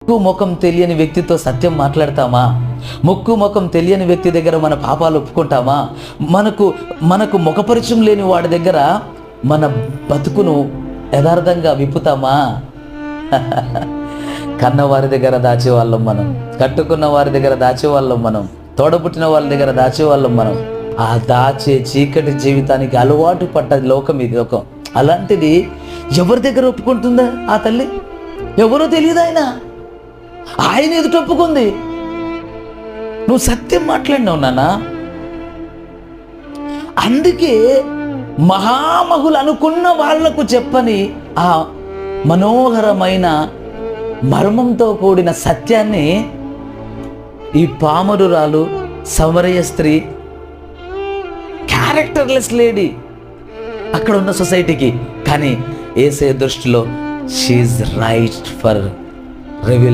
ముక్కు ముఖం తెలియని వ్యక్తితో సత్యం మాట్లాడతామా? ముక్కు ముఖం తెలియని వ్యక్తి దగ్గర మన పాపాలు ఒప్పుకుంటామా? మనకు ముఖపరిచయం లేని వాడి దగ్గర మన బతుకును యథార్థంగా విప్పుతామా? కన్నవారి దగ్గర దాచేవాళ్ళం మనం, కట్టుకున్న వారి దగ్గర దాచేవాళ్ళం మనం, తోడబుట్టిన వాళ్ళ దగ్గర దాచేవాళ్ళం మనం. ఆ దాచే చీకటి జీవితానికి అలవాటు పడ్డది లోకం, ఇది లోకం. అలాంటిది ఎవరి దగ్గర ఒప్పుకుంటుందా ఆ తల్లి? ఎవరో తెలియదు, ఆయన ఎదుట ఒప్పుకుంది. నువ్వు సత్యం మాట్లాడినావు నాన్న. అందుకే మహామహులు అనుకున్న వాళ్లకు చెప్పని ఆ మనోహరమైన మర్మంతో కూడిన సత్యాన్ని ఈ పామరురాలు, సమరయ స్త్రీ, క్యారెక్టర్లెస్ లేడీ అక్కడ ఉన్న సొసైటీకి, కానీ యేసయ్య దృష్టిలో షీఈస్ రైట్ ఫర్ రివీల్